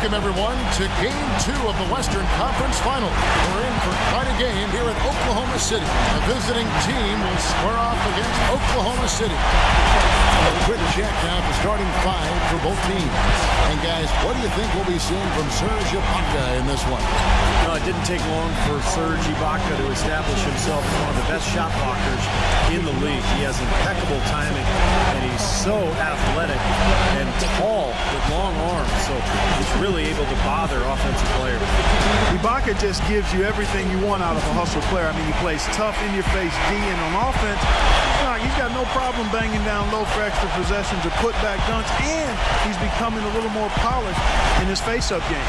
Welcome, everyone, to Game 2 of the Western Conference Final. We're in for quite a game here at Oklahoma City. A visiting team will square off against Oklahoma City. A quick check now the starting five for both teams. And, guys, what do you think we'll be seeing from Serge Ibaka in this one? No, it didn't take long for Serge Ibaka to establish himself as one of the best shot blockers in the league. He has impeccable timing, and he's so athletic and tall with long arms, so he's really able to bother offensive players. Ibaka just gives you everything you want out of a hustle player. I mean, he plays tough, in-your-face D, and on offense, he's got no problem banging down low for extra possessions or put-back dunks, and he's becoming a little more polished in his face-up game.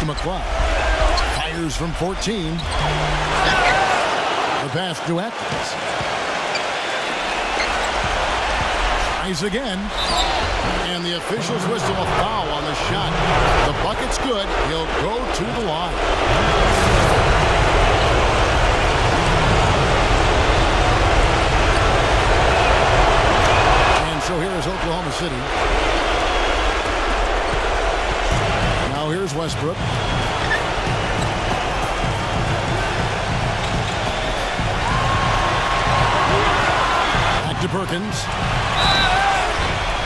McCloud fires from 14. The pass to Atkins. Tries again. And the officials whistle a foul on the shot. The bucket's good. He'll go to the line. And so here is Oklahoma City. Now here's Westbrook. Back to Perkins.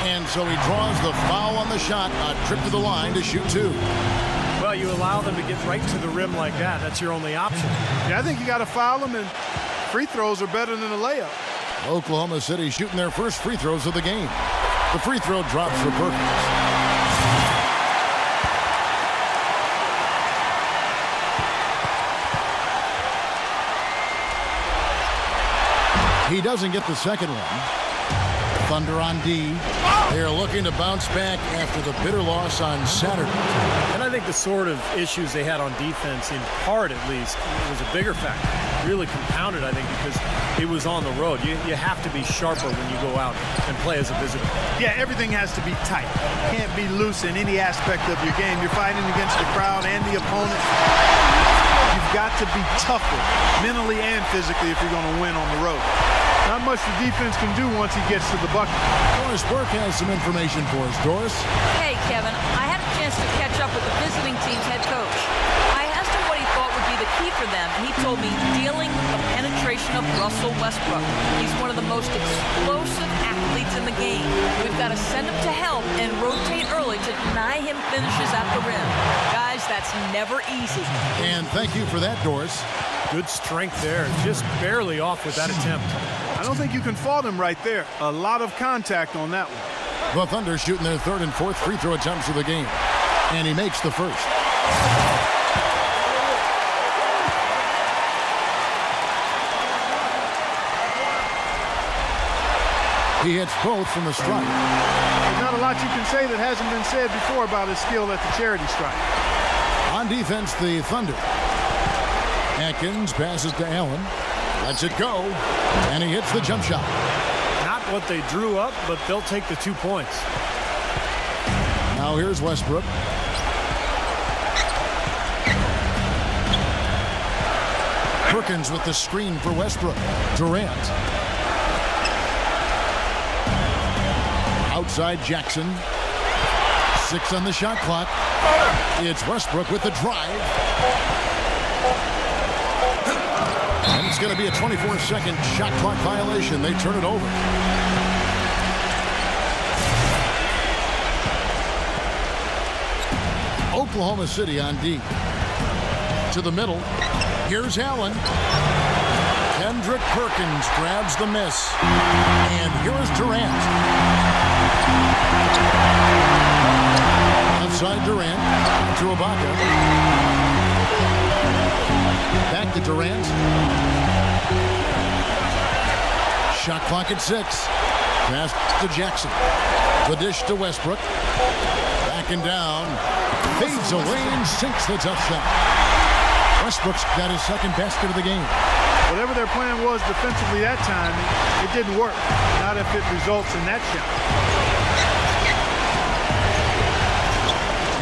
And so he draws the foul on the shot. A trip to the line to shoot two. Well, you allow them to get right to the rim like that. That's your only option. Yeah, I think you got to foul them, and free throws are better than a layup. Oklahoma City shooting their first free throws of the game. The free throw drops for Perkins. He doesn't get the second one. Thunder on D. They're looking to bounce back after the bitter loss on Saturday. And I think the sort of issues they had on defense, in part at least, was a bigger factor. Really compounded, I think, because it was on the road. You have to be sharper when you go out and play as a visitor. Yeah, everything has to be tight. You can't be loose in any aspect of your game. You're fighting against the crowd and the opponent. You've got to be tougher, mentally and physically, if you're going to win on the road. Not much the defense can do once he gets to the bucket. Doris Burke has some information for us. Doris? Hey, Kevin. I had a chance to catch up with the visiting team's head coach. I asked him what he thought would be the key for them, and he told me dealing with the penetration of Russell Westbrook. He's one of the most explosive athletes in the game. We've got to send him to help and rotate early to deny him finishes at the rim. Guys, that's never easy. And thank you for that, Doris. Good strength there. Just barely off with that attempt. I don't think you can fault him right there. A lot of contact on that one. The Thunder shooting their third and fourth free throw attempts of the game. And he makes the first. He hits both from the strike. There's not a lot you can say that hasn't been said before about his skill at the charity strike. On defense, the Thunder. Atkins passes to Allen. Lets it go. And he hits the jump shot. Not what they drew up, but they'll take the 2 points. Now here's Westbrook. Perkins with the screen for Westbrook. Durant. Outside Jackson. 6 on the shot clock. It's Westbrook with the drive. And it's going to be a 24-second shot clock violation. They turn it over. Oklahoma City on D. To the middle. Here's Allen. Kendrick Perkins grabs the miss. And here is Durant. Outside Durant. To Ibaka. Back to Durant. Shot clock at 6. Pass to Jackson. The dish to Westbrook. Backing down. Fades away and sinks the tough shot. Westbrook's got his second basket of the game. Whatever their plan was defensively that time, it didn't work. Not if it results in that shot.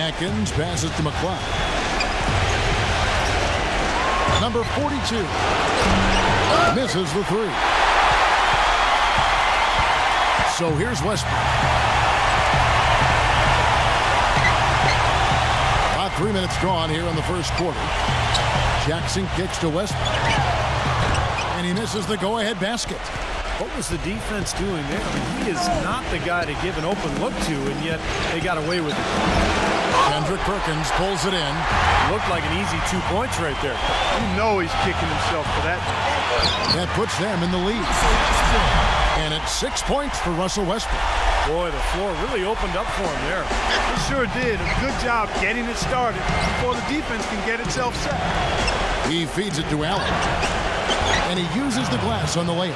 Atkins passes to McCloud. Number 42 misses the three. So here's Westbrook. About 3 minutes gone here in the first quarter. Jackson kicks to Westbrook. And he misses the go-ahead basket. What was the defense doing there? I mean, he is not the guy to give an open look to, and yet they got away with it. Kendrick Perkins pulls it in. Looked like an easy 2 points right there. You know he's kicking himself for that. That puts them in the lead. And it's 6 points for Russell Westbrook. Boy, the floor really opened up for him there. It sure did. A good job getting it started before the defense can get itself set. He feeds it to Allen. And he uses the glass on the layup.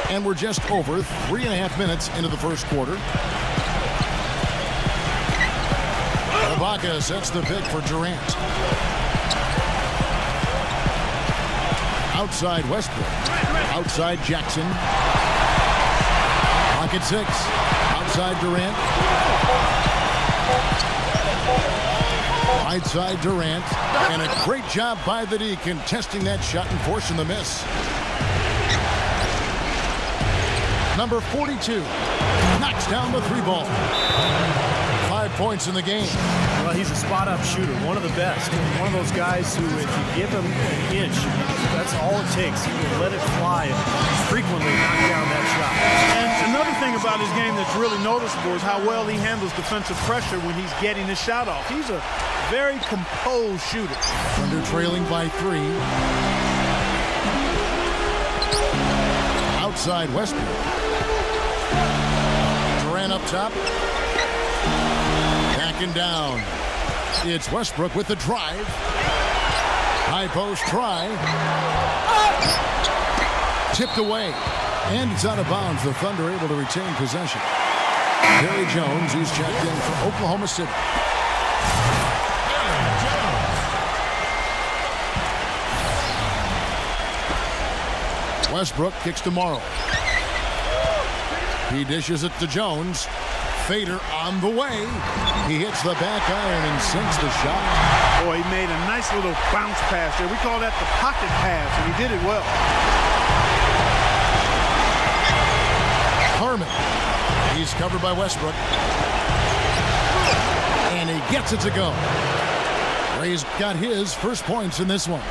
And we're just over 3.5 minutes into the first quarter. Ibaka sets the pick for Durant. Outside Westbrook. Outside Jackson. Pocket 6. Outside Durant. Right side Durant. And a great job by the D contesting that shot and forcing the miss. Number 42 knocks down the three ball. 5 points in the game. Well, he's a spot-up shooter, one of the best. One of those guys who, if you give him an inch, that's all it takes. He will let it fly and frequently knock down that shot. And another thing about his game that's really noticeable is how well he handles defensive pressure when he's getting his shot off. He's a very composed shooter. Thunder trailing by 3. Outside Westbrook. Durant up top. Backing down. It's Westbrook with the drive. High post try. Tipped away. And it's out of bounds. The Thunder able to retain possession. Terry Jones, he's checked in for Oklahoma City. Westbrook kicks to Morrow. He dishes it to Jones. Fader on the way. He hits the back iron and sinks the shot. Boy, he made a nice little bounce pass there. We call that the pocket pass, and he did it well. Harmon. He's covered by Westbrook. And he gets it to go. Ray's got his first points in this one.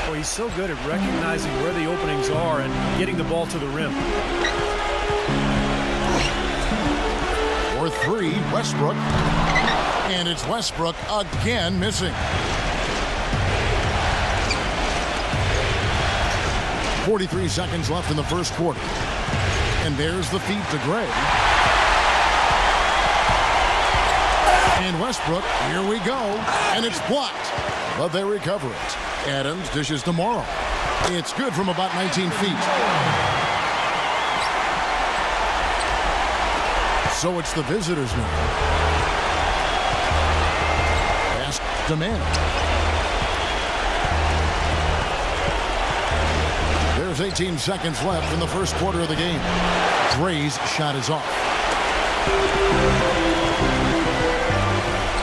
Boy, he's so good at recognizing where the openings are and getting the ball to the rim. For 3, Westbrook. And it's Westbrook again missing. 43 seconds left in the first quarter. And there's the feed to Gray. And Westbrook, here we go. And it's blocked. But they recover it. Adams dishes to Morrow. It's good from about 19 feet. So it's the visitors now. Pass to Manning. There's 18 seconds left in the first quarter of the game. Gray's shot is off.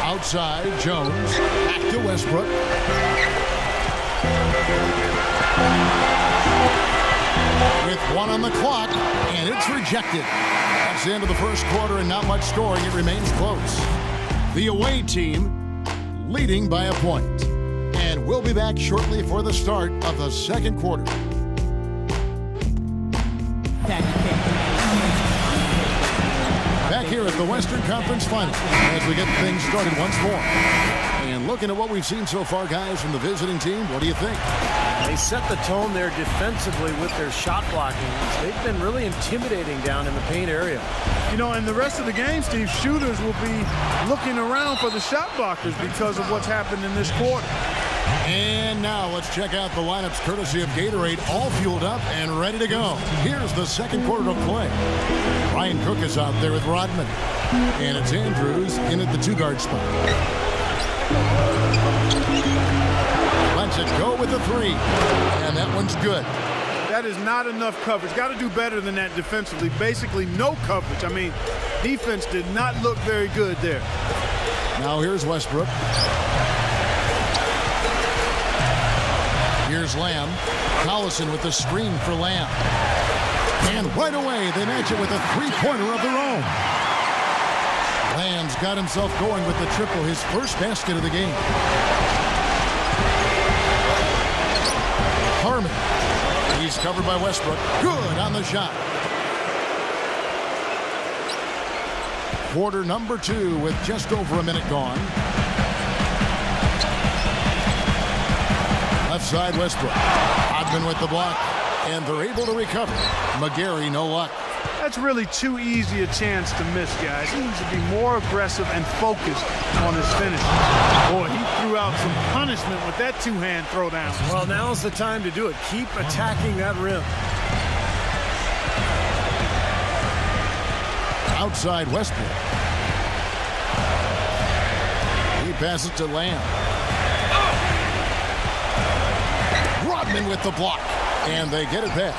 Outside, Jones. Back to Westbrook. With 1 on the clock, and it's rejected. That's the end of the first quarter and not much scoring. It remains close. The away team leading by a point. And we'll be back shortly for the start of the second quarter. Back here at the Western Conference Final as we get things started once more. And looking at what we've seen so far, guys, from the visiting team, what do you think? They set the tone there defensively with their shot blocking. They've been really intimidating down in the paint area. You know, and the rest of the game, Steve, shooters will be looking around for the shot blockers because of what's happened in this quarter. And now let's check out the lineups courtesy of Gatorade, all fueled up and ready to go. Here's the second quarter of play. Ryan Cook is out there with Rodman. And it's Andrews in at the 2-guard spot. Lets it go with the three. And that one's good. That is not enough coverage. Got to do better than that defensively. Basically no coverage. I mean, defense did not look very good there. Now here's Westbrook. Here's Lamb. Collison with the screen for Lamb. And right away, they match it with a three-pointer of their own. Lamb's got himself going with the triple, his first basket of the game. Harmon. He's covered by Westbrook. Good on the shot. Quarter number 2 with just over a minute gone. Left side, Westbrook. Madmen with the block, and they're able to recover. McGarry, no luck. That's really too easy a chance to miss, guys. He needs to be more aggressive and focused on his finish. Boy, he threw out some punishment with that two-hand throwdown. Well, now's the time to do it. Keep attacking that rim. Outside Westbrook. He passes to Lamb. Rodman with the block, and they get it back.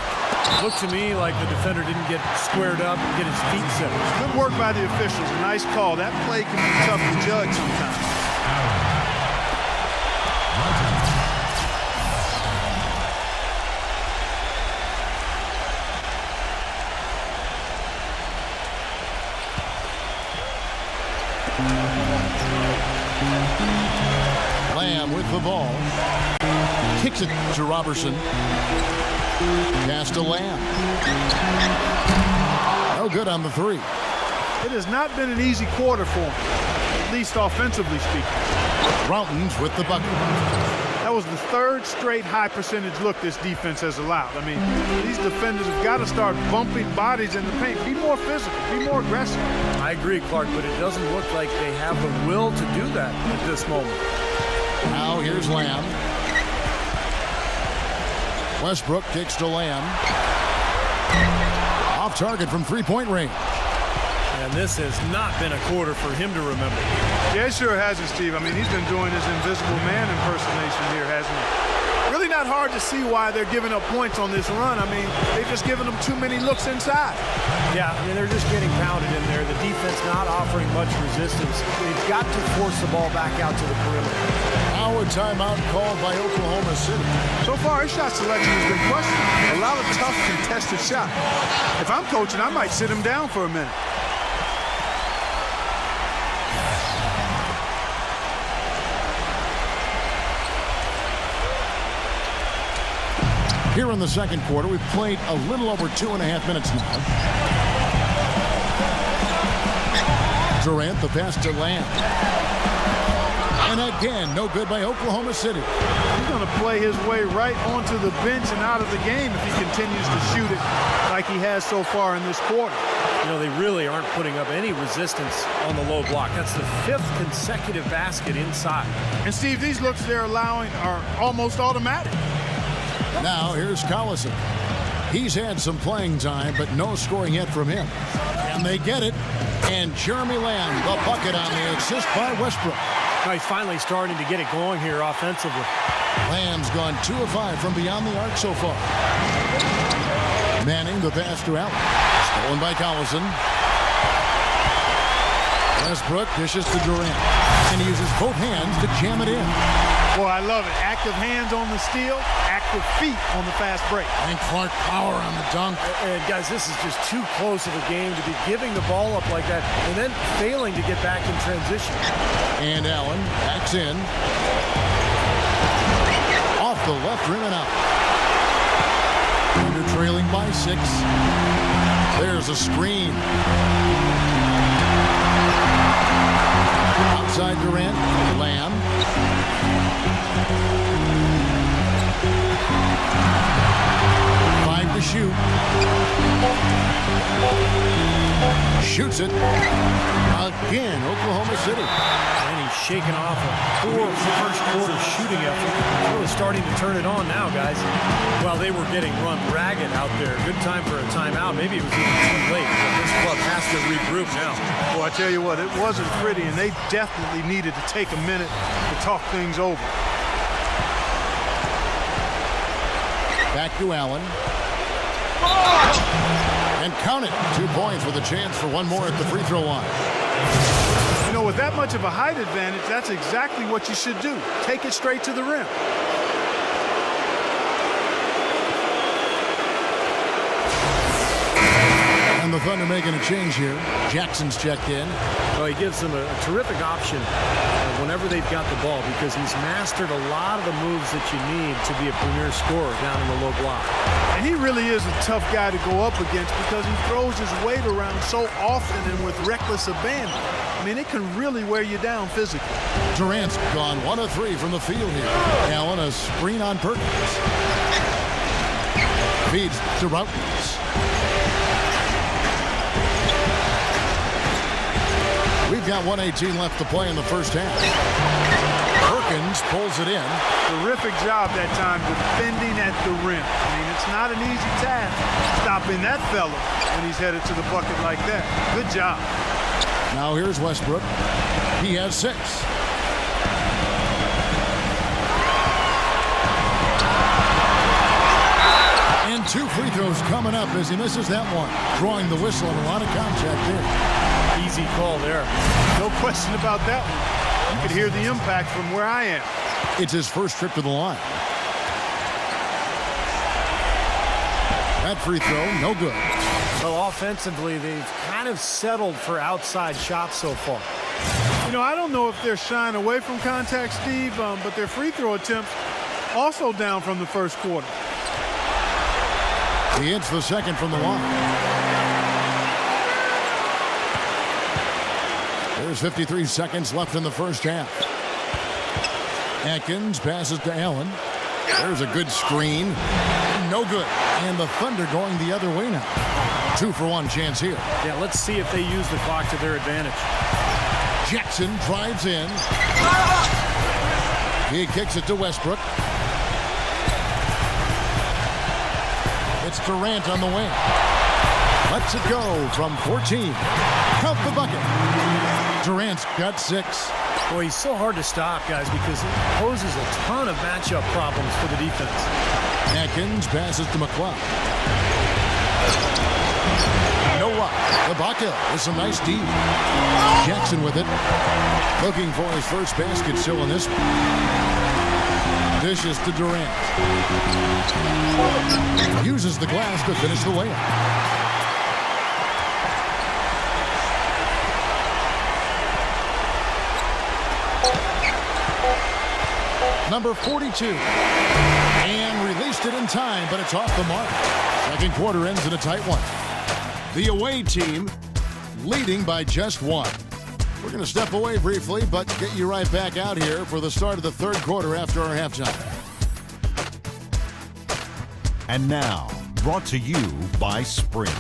Looked to me like the defender didn't get squared up and get his feet set. Good work by the officials. A nice call. That play can be tough to judge sometimes. Lamb with the ball. Kicks it to Robertson. Pass to Lamb. No good on the three. It has not been an easy quarter for him, at least offensively speaking. Broughton's with the bucket. That was the third straight high percentage look this defense has allowed. I mean, these defenders have got to start bumping bodies in the paint. Be more physical. Be more aggressive. I agree, Clark, but it doesn't look like they have the will to do that at this moment. Now here's Lamb. Westbrook kicks to Lamb. Off target from three-point range. And this has not been a quarter for him to remember. Yeah, it sure hasn't, Steve. I mean, he's been doing his invisible man impersonation here, hasn't he? Really not hard to see why they're giving up points on this run. I mean, they've just given them too many looks inside. Yeah, I mean, they're just getting pounded in there. The defense not offering much resistance. They've got to force the ball back out to the perimeter. Now a timeout called by Oklahoma City. So far, his shot selection has been questionable. A lot of tough, contested shots. If I'm coaching, I might sit him down for a minute. Here in the second quarter, we've played a little over 2.5 minutes now. Durant, the pass to Lamb. And again, no good by Oklahoma City. He's going to play his way right onto the bench and out of the game if he continues to shoot it like he has so far in this quarter. You know, they really aren't putting up any resistance on the low block. That's the 5th consecutive basket inside. And, Steve, these looks they're allowing are almost automatic. Now here's Collison. He's had some playing time, but no scoring yet from him. And they get it. And Jeremy Lamb, the bucket on the assist by Westbrook. Now he's finally starting to get it going here offensively. Lamb's gone 2 of 5 from beyond the arc so far. Manning, the pass to Allen. Stolen by Collison. Westbrook dishes to Durant. And he uses both hands to jam it in. Boy, I love it. Active hands on the steal, active feet on the fast break. And Clark power on the dunk. And guys, this is just too close of a game to be giving the ball up like that and then failing to get back in transition. And Allen backs in. Off the left rim and out. Under trailing by 6. There's a screen. Outside Durant, Lamb. Five to shoot. shoots it. Again, Oklahoma City. And he's shaking off a poor first quarter shooting effort. Really starting to turn it on now, guys. Well, they were getting run ragged out there. Good time for a timeout. Maybe it was even too late. But this club has to regroup now. Well, I tell you what, it wasn't pretty, and they definitely needed to take a minute to talk things over. Back to Allen. And count it. 2 points with a chance for one more at the free throw line. You know, with that much of a height advantage, that's exactly what you should do. Take it straight to the rim. And the Thunder making a change here. Jackson's checked in. Well, he gives them a terrific option whenever they've got the ball because he's mastered a lot of the moves that you need to be a premier scorer down in the low block. And he really is a tough guy to go up against because he throws his weight around so often and with reckless abandon. I mean, it can really wear you down physically. Durant's gone 1 of 3 from the field here. Allen, a screen on Perkins. Feeds to Routens. We've got 1:18 left to play in the first half. Perkins pulls it in. Terrific job that time defending at the rim. I mean, it's not an easy task stopping that fella when he's headed to the bucket like that. Good job. Now here's Westbrook. He has 6. And 2 free throws coming up as he misses that one. Drawing the whistle and a lot of contact there. Easy call there. No question about that one. You could hear the impact from where I am. It's his first trip to the line. That free throw, no good. So offensively, they've kind of settled for outside shots so far. You know, I don't know if they're shying away from contact, Steve, but their free throw attempts also down from the first quarter. He hits the second from the line. There's 53 seconds left in the first half. Atkins passes to Allen. There's a good screen. No good. And the Thunder going the other way now. 2 for 1 chance here. Yeah, let's see if they use the clock to their advantage. Jackson drives in. He kicks it to Westbrook. It's Durant on the wing. Lets it go from 14. Count the bucket. Durant's got 6. Boy, he's so hard to stop, guys, because he poses a ton of matchup problems for the defense. Atkins passes to McCloud. No luck. Ibaka with some nice D. Jackson with it. Looking for his first basket still in this one. Dishes to Durant. Uses the glass to finish the layup. Number 42. And released it in time, but it's off the mark. Second quarter ends in a tight one. The away team leading by just 1. We're going to step away briefly, but get you right back out here for the start of the third quarter after our halftime. And now, brought to you by Sprint.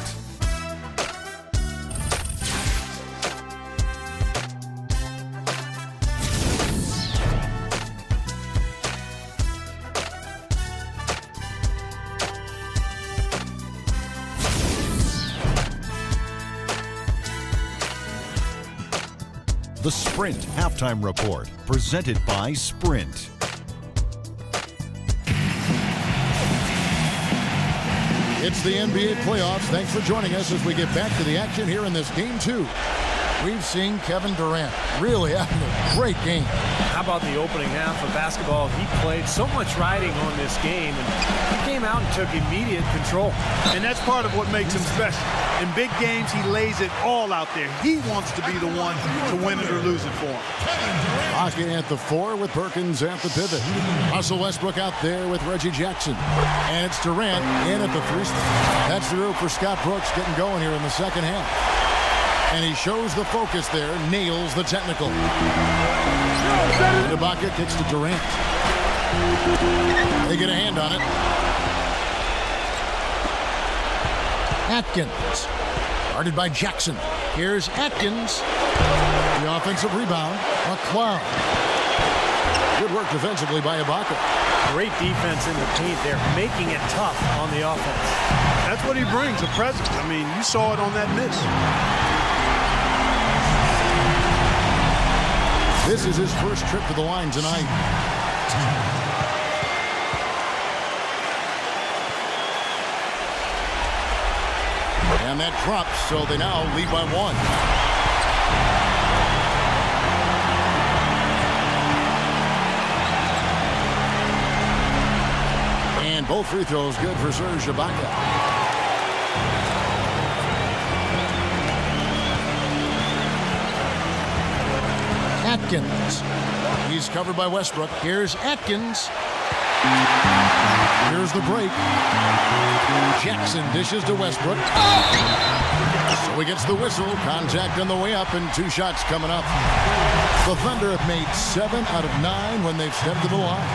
The Sprint Halftime Report, presented by Sprint. It's the NBA playoffs. Thanks for joining us as we get back to the action here in this Game 2. We've seen Kevin Durant really having a great game. How about the opening half of basketball? He played so much riding on this game, and he came out and took immediate control. And that's part of what makes him special. In big games, he lays it all out there. He wants to be the one to win it or lose it for him. Lockett at the 4 with Perkins at the pivot. Russell Westbrook out there with Reggie Jackson. And it's Durant in at the 3 spot. That's the route for Scott Brooks getting going here in the second half. And he shows the focus there, nails the technical. Ibaka kicks to Durant. They get a hand on it. Atkins. Guarded by Jackson. Here's Atkins. The offensive rebound. McCloud. Good work defensively by Ibaka. Great defense in the paint there, making it tough on the offense. That's what he brings, a presence. I mean, you saw it on that miss. This is his first trip to the line tonight. And that drops, so they now lead by 1. And both free throws good for Serge Ibaka. Atkins. He's covered by Westbrook. Here's Atkins. Here's the break. Jackson dishes to Westbrook. So he gets the whistle. Contact on the way up and 2 shots coming up. The Thunder have made 7 out of 9 when they've stepped to the line.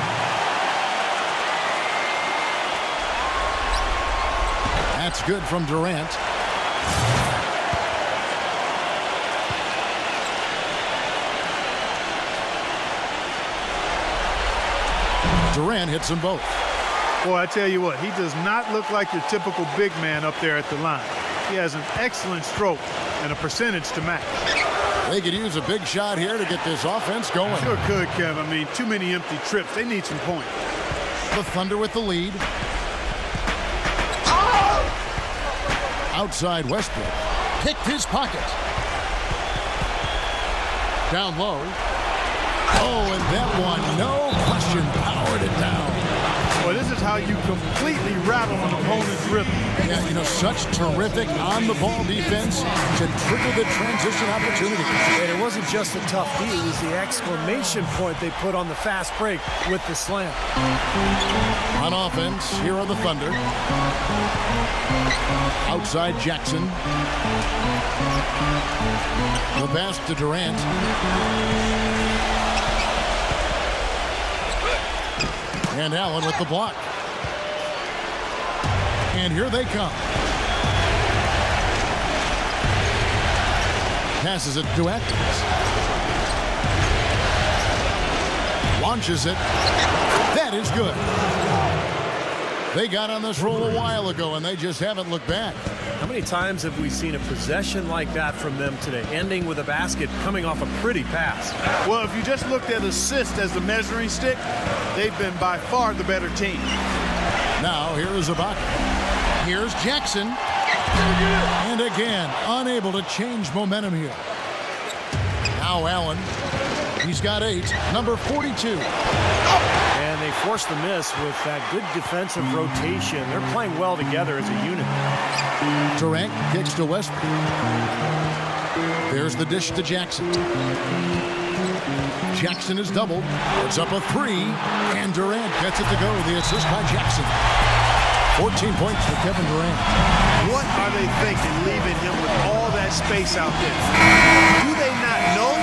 That's good from Durant. Durant hits them both. Boy, I tell you what, he does not look like your typical big man up there at the line. He has an excellent stroke and a percentage to match. They could use a big shot here to get this offense going. Sure could, Kev. I mean, too many empty trips. They need some points. The Thunder with the lead. Outside Westbrook. Picked his pocket. Down low. Oh, and that one, no question, powered it down. Well, this is how you completely rattle an opponent's rhythm. Yeah, you know, such terrific on-the-ball defense to trigger the transition opportunity. And it wasn't just a tough beat, it was the exclamation point they put on the fast break with the slam. On offense, here are the Thunder. Outside Jackson. The pass to Durant. And Allen with the block. And here they come. Passes it to Atkins. Launches it. That is good. They got on this roll a while ago, and they just haven't looked back. How many times have we seen a possession like that from them today, ending with a basket coming off a pretty pass? Well, if you just looked at assists as the measuring stick, they've been by far the better team. Now, here is Ibaka. Here's Jackson. And again, unable to change momentum here. Now Allen. He's got 8. Number 42. And they forced the miss with that good defensive rotation. They're playing well together as a unit. Durant kicks to Westbrook. There's the dish to Jackson. Jackson is doubled. Puts up a 3. And Durant gets it to go. The assist by Jackson. 14 points for Kevin Durant. What are they thinking leaving him with all that space out there? Do they not know?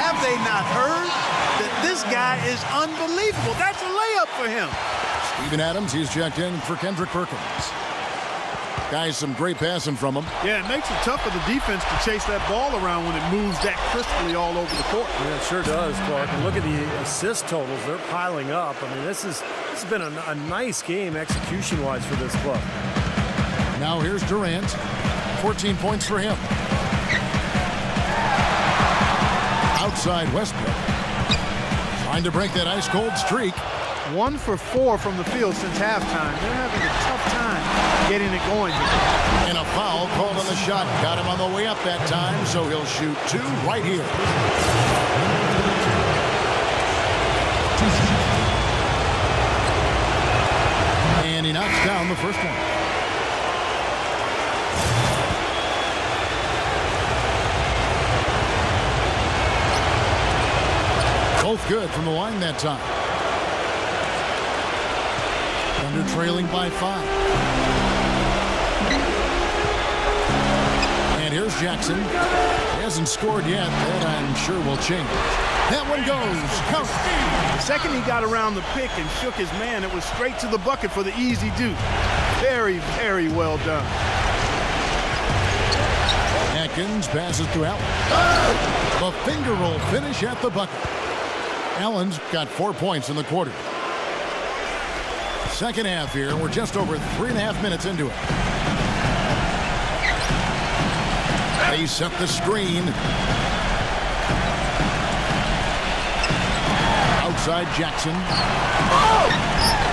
Have they not heard that this guy is unbelievable? That's a layup for him. Steven Adams, he's checked in for Kendrick Perkins. Guys, some great passing from him. Yeah, it makes it tough for the defense to chase that ball around when it moves that crisply all over the court. Yeah, it sure does, Clark. And look at the assist totals. They're piling up. I mean, this has been a nice game execution-wise for this club. Now here's Durant. 14 points for him. Outside Westbrook. Trying to break that ice-cold streak. 1 for 4 from the field since halftime. They're having a tough time getting it going here. And a foul called on the shot. Got him on the way up that time, so he'll shoot 2 right here. And he knocks down the first one. Both good from the line that time. Thunder trailing by 5. And here's Jackson. He hasn't scored yet. That I'm sure will change. That one goes. Count. The second he got around the pick and shook his man, it was straight to the bucket for the easy deuce. Very, very well done. Perkins passes to Allen. The finger roll finish at the bucket. Allen's got 4 points in the quarter. Second half here. We're just over 3.5 minutes into it. They set the screen. Outside Jackson.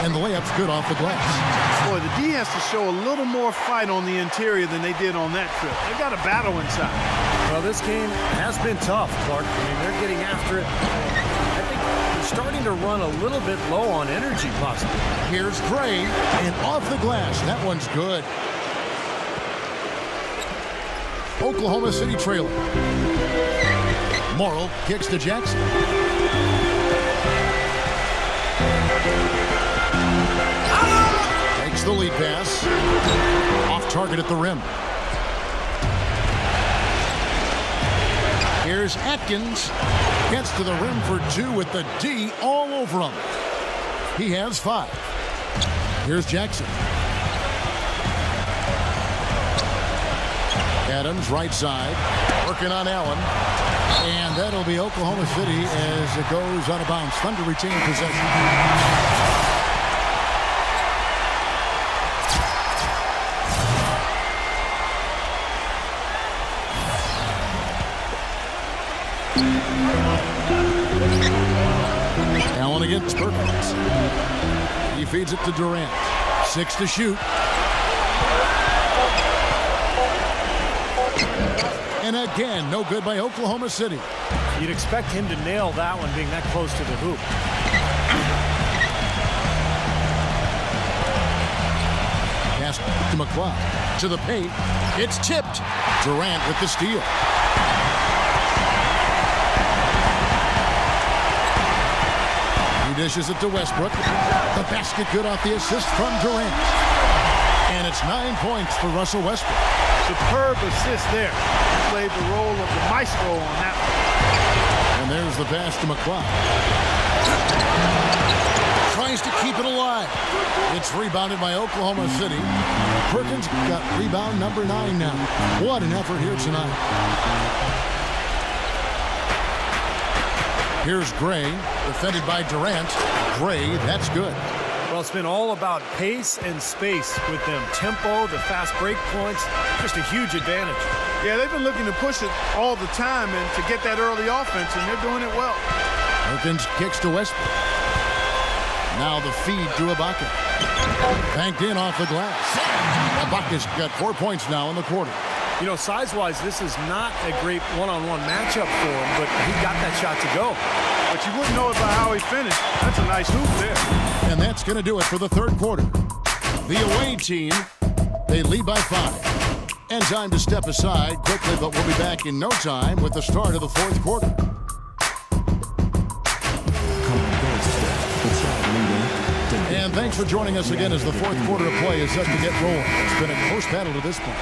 And the layup's good off the glass. Boy, the D has to show a little more fight on the interior than they did on that trip. They've got a battle inside. Well, this game has been tough, Clark. I mean, they're getting after it. I think they're starting to run a little bit low on energy, possibly. Here's Gray, and off the glass. That one's good. Oklahoma City trailing. Morrill kicks to Jackson. Takes the lead pass. Off target at the rim. Here's Atkins. Gets to the rim for 2 with the D all over him. He has 5. Here's Jackson. Adams, right side, working on Allen. And that'll be Oklahoma City as it goes out of bounds. Thunder retain possession. Allen against Perkins. He feeds it to Durant. 6 to shoot. And again, no good by Oklahoma City. You'd expect him to nail that one being that close to the hoop. Pass to McCloud. To the paint. It's tipped. Durant with the steal. He dishes it to Westbrook. The basket good off the assist from Durant. And it's 9 points for Russell Westbrook. Superb assist there. Played the role of the maestro on that one. And there's the pass to McCloud. Tries to keep it alive. It's rebounded by Oklahoma City. Perkins got rebound number 9 now. What an effort here tonight. Here's Gray, defended by Durant. Gray, that's good. Well, it's been all about pace and space with them. Tempo, the fast break points, just a huge advantage. Yeah, they've been looking to push it all the time and to get that early offense, and they're doing it well. Perkins kicks to Westbrook. Now the feed to Ibaka. Banked in off the glass. Ibaka's got 4 points now in the quarter. You know, size-wise, this is not a great one-on-one matchup for him, but he got that shot to go. But you wouldn't know it by how he finished. That's a nice hoop there. And that's going to do it for the third quarter. The away team, they lead by 5. And time to step aside quickly, but we'll be back in no time with the start of the fourth quarter. And thanks for joining us again as the fourth quarter of play is set to get rolling. It's been a close battle to this point.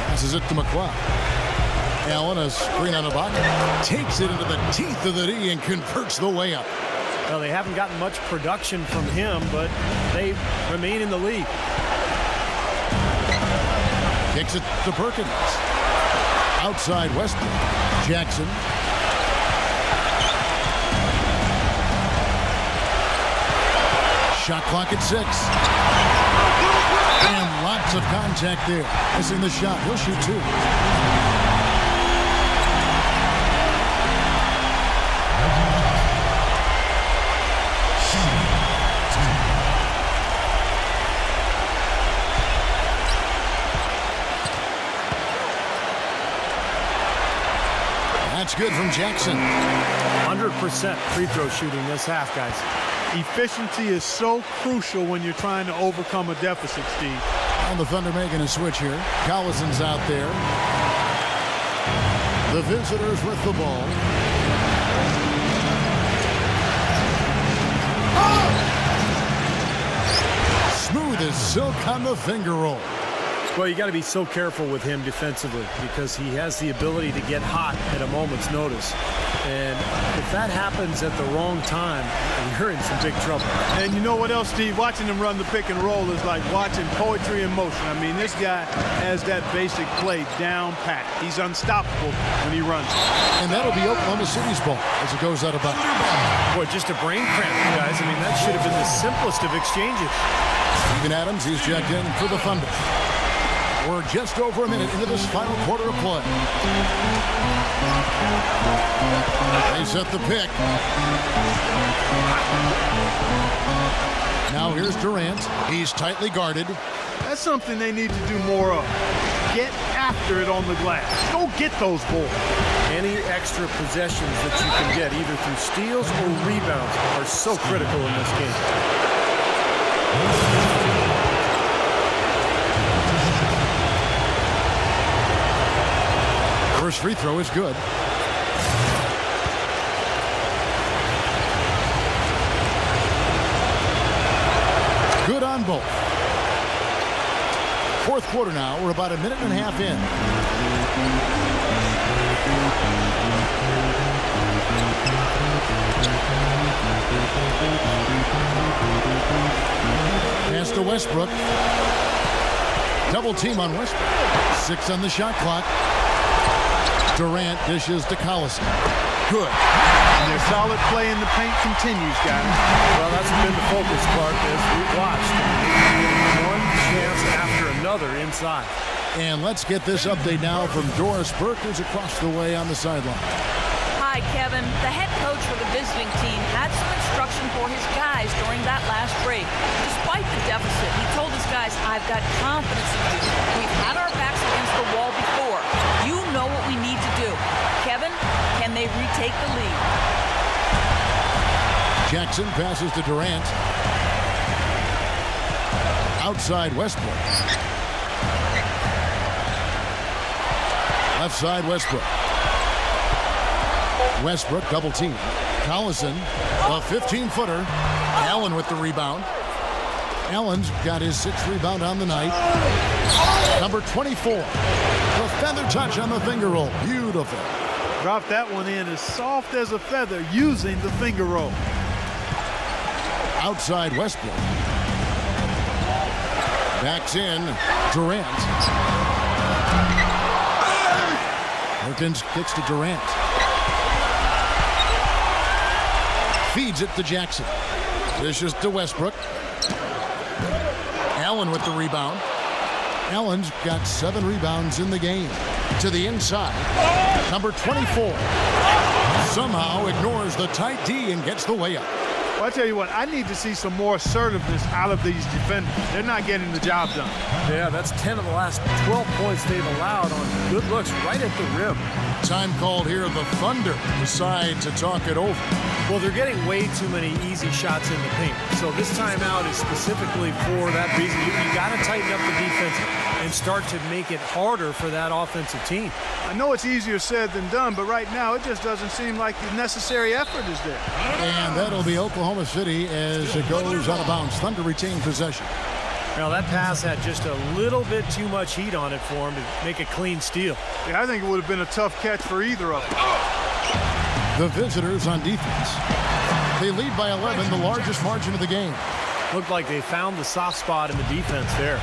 Passes it to McCloud. Allen, a screen on Ibaka, takes it into the teeth of the D and converts the layup. Well, they haven't gotten much production from him, but they remain in the lead. Kicks it to Perkins. Outside Westbrook. Jackson. Shot clock at 6. And lots of contact there. Missing the shot. He'll shoot 2. That's good from Jackson. 100% free throw shooting this half, guys. Efficiency is so crucial when you're trying to overcome a deficit, Steve. And the Thunder making a switch here. Collison's out there. The visitors with the ball. Smooth as silk on the finger roll. Well, you got to be so careful with him defensively because he has the ability to get hot at a moment's notice. And if that happens at the wrong time, you're in some big trouble. And you know what else, Steve? Watching him run the pick and roll is like watching poetry in motion. I mean, this guy has that basic play down pat. He's unstoppable when he runs. And that'll be Oklahoma City's ball as it goes out of bounds. Boy, just a brain cramp, guys. I mean, that should have been the simplest of exchanges. Steven Adams, he's checked in for the Thunder. We're just over a minute into this final quarter of play. They set the pick. Now here's Durant. He's tightly guarded. That's something they need to do more of. Get after it on the glass. Go get those balls. Any extra possessions that you can get, either through steals or rebounds, are so critical in this game. First free throw is good. Good on both. Fourth quarter now. We're about a minute and a half in. Pass to Westbrook. Double team on Westbrook. 6 on the shot clock. Durant dishes to Collison. Good. And their solid play in the paint continues, guys. Well, that's been the focus, Clark, as we've watched. One chance after another inside. And let's get this update now from Doris Burke, who's across the way on the sideline. Hi, Kevin. The head coach for the visiting team had some instruction for his guys during that last break. Despite the deficit, he told his guys, I've got confidence in you. We've had our backs against the wall before. You know what we need to do. Kevin, can they retake the lead? Jackson passes to Durant. Outside Westbrook. Left side Westbrook. Westbrook double team. Collison, a 15-footer. Allen with the rebound. Allen's got his 6th rebound on the night. Number 24. The feather touch on the finger roll. Beautiful. Drop that one in as soft as a feather using the finger roll. Outside Westbrook. Backs in. Durant. Perkins kicks to Durant. Feeds it to Jackson. Dishes to Westbrook. Allen with the rebound. Allen's got 7 rebounds in the game. To the inside. Number 24. Somehow ignores the tight D and gets the layup. Well, I tell you what, I need to see some more assertiveness out of these defenders. They're not getting the job done. Yeah, that's 10 of the last 12 points they've allowed on good looks right at the rim. Time called here. The Thunder decide to talk it over. Well, they're getting way too many easy shots in the paint. So this timeout is specifically for that reason. You got to tighten up the defense and start to make it harder for that offensive team. I know it's easier said than done, but right now it just doesn't seem like the necessary effort is there. And that'll be Oklahoma City as it goes out of bounds. Thunder retain possession. Now that pass had just a little bit too much heat on it for him to make a clean steal. Yeah, I think it would have been a tough catch for either of them. The visitors on defense. They lead by 11, the largest margin of the game. Looked like they found the soft spot in the defense there.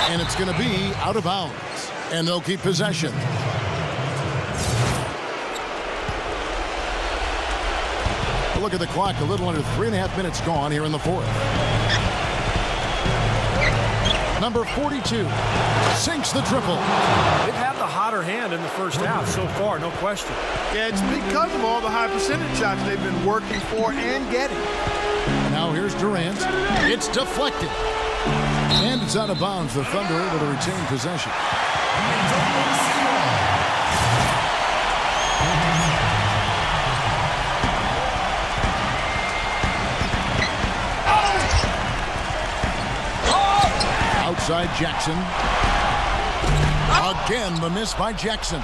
And it's going to be out of bounds. And they'll keep possession. Look at the clock, a little under 3.5 minutes gone here in the fourth. Number 42 sinks the triple. They've had the hotter hand in the first half so far, no question. Yeah, it's because of all the high percentage shots they've been working for and getting. Now here's Durant. It's deflected. And it's out of bounds. The Thunder able to retain possession. Outside Jackson. Again, the miss by Jackson.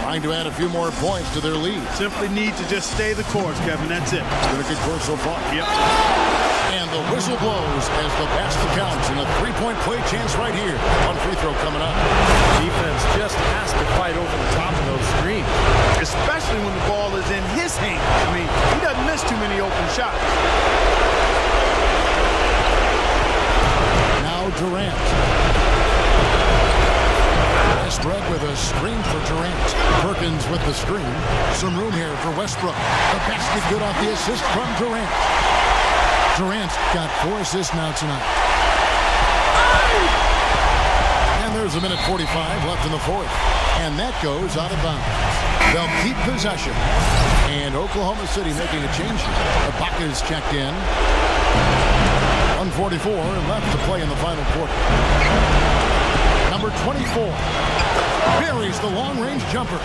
Trying to add a few more points to their lead. Simply need to just stay the course, Kevin. That's it. It's been a good course so far. Yep. And the whistle blows as the basket counts, and a three-point play chance right here. One free throw coming up. Defense just has to fight over the top of those screens. Especially when the ball is in his hand. I mean, he doesn't miss too many open shots. Now Durant. Westbrook with a screen for Durant. Perkins with the screen. Some room here for Westbrook. The basket good off the assist from Durant. Durant's got 4 assists now tonight. And there's a minute 45 left in the fourth. And that goes out of bounds. They'll keep possession. And Oklahoma City making a change here. Ibaka's checked in. 1:44 left to play in the final quarter. Number 24 buries the long-range jumper.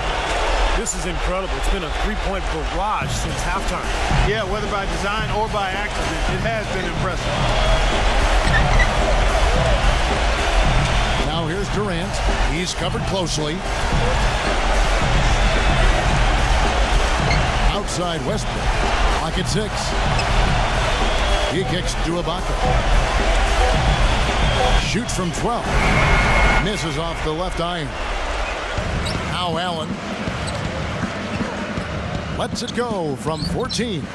This is incredible. It's been a three-point barrage since halftime. Yeah, whether by design or by accident, it has been impressive. Now here's Durant. He's covered closely. Outside Westbrook. Lock at 6. He kicks to Ibaka. Shoots from 12. Misses off the left iron. Now Allen. Lets it go from 14.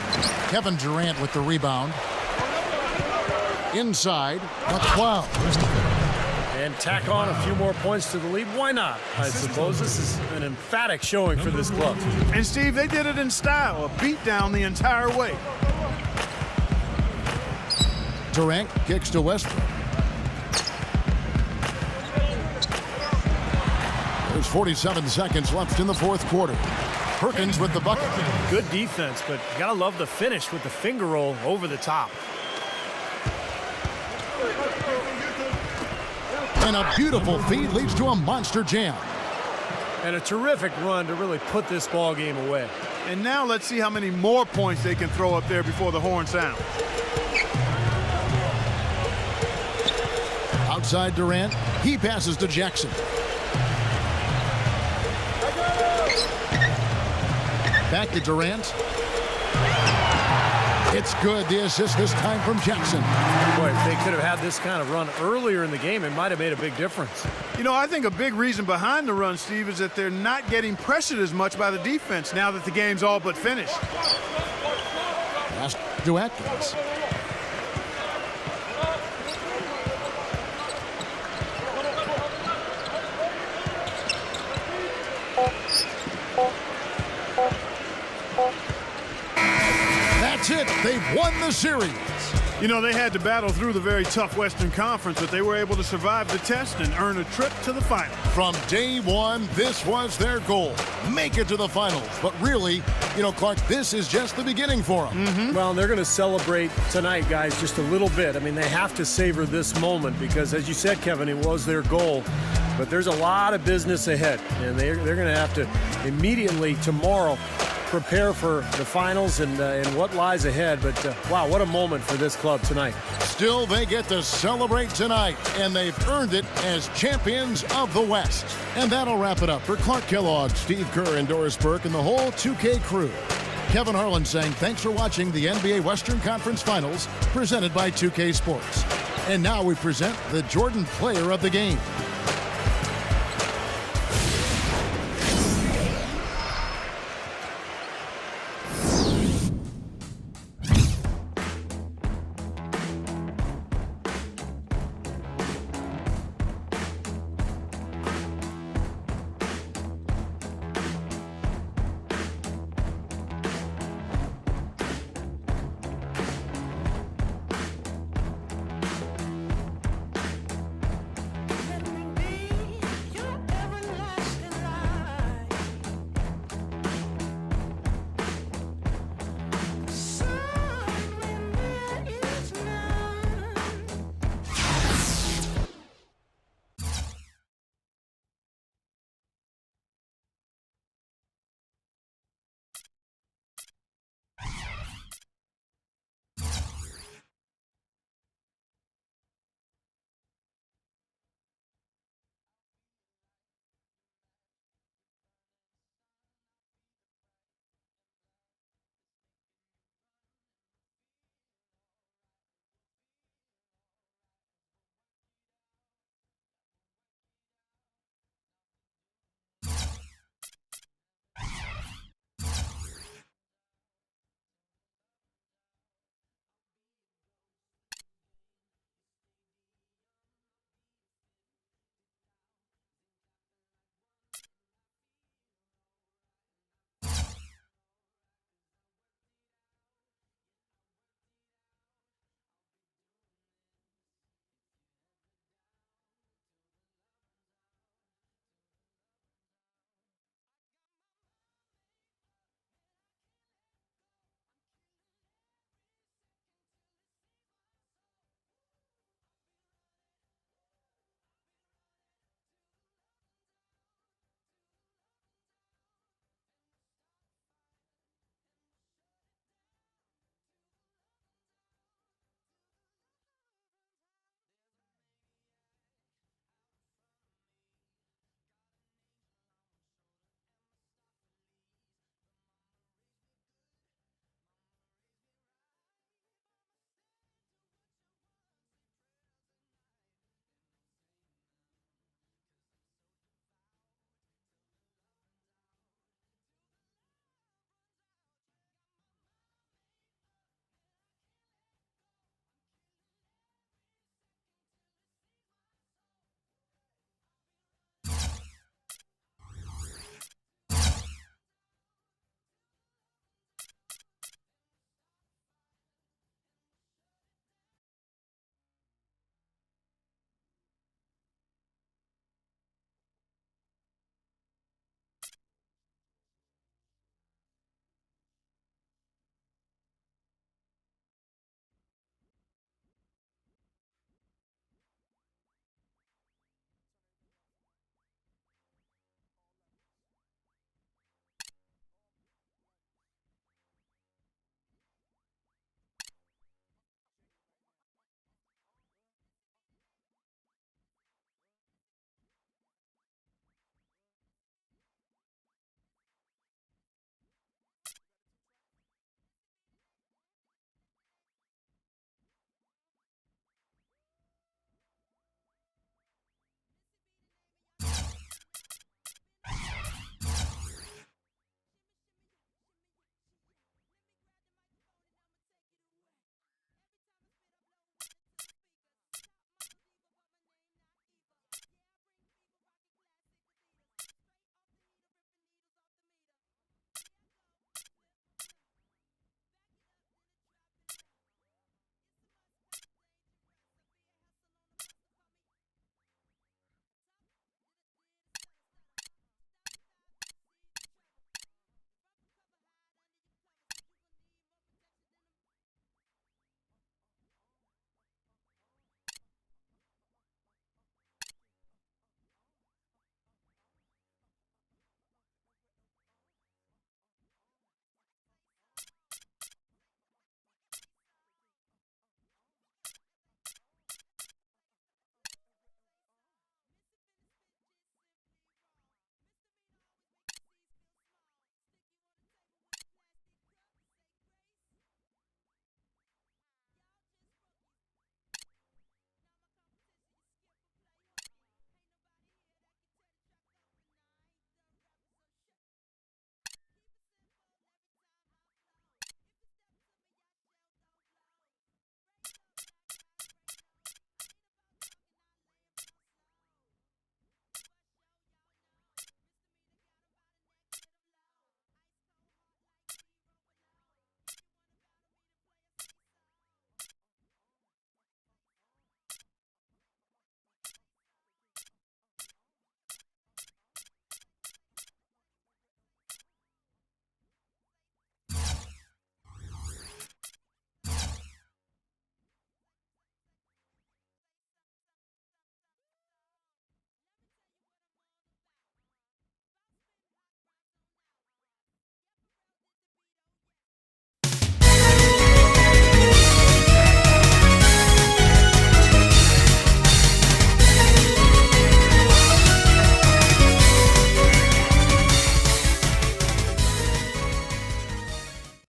Kevin Durant with the rebound. Inside, the 12. And tack on a few more points to the lead. Why not? I suppose this is an emphatic showing for this club. And Steve, they did it in style. A beat down the entire way. Durant kicks to Westbrook. There's 47 seconds left in the fourth quarter. Perkins with the bucket. Good defense, but you gotta love the finish with the finger roll over the top. And a beautiful feed leads to a monster jam. And a terrific run to really put this ball game away. And now let's see how many more points they can throw up there before the horn sounds. Outside Durant, he passes to Jackson. Back to Durant. It's good. The assist this time from Jackson. Boy, if they could have had this kind of run earlier in the game, it might have made a big difference. You know, I think a big reason behind the run, Steve, is that they're not getting pressured as much by the defense now that the game's all but finished. Pass to Atkins. That's it. They've won the series. You know, they had to battle through the very tough Western Conference, but they were able to survive the test and earn a trip to the final. From day one, this was their goal. Make it to the finals. But really, you know, Clark, this is just the beginning for them. Well, they're going to celebrate tonight, guys, just a little bit. I mean, they have to savor this moment because, as you said, Kevin, it was their goal. But there's a lot of business ahead, and they're going to have to immediately tomorrow prepare for the finals and what lies ahead. But, wow, what a moment for this club tonight. Still, they get to celebrate tonight, and they've earned it as champions of the West. And that'll wrap it up for Clark Kellogg, Steve Kerr, and Doris Burke, and the whole 2K crew. Kevin Harlan saying thanks for watching the NBA Western Conference Finals presented by 2K Sports. And now we present the Jordan Player of the Game.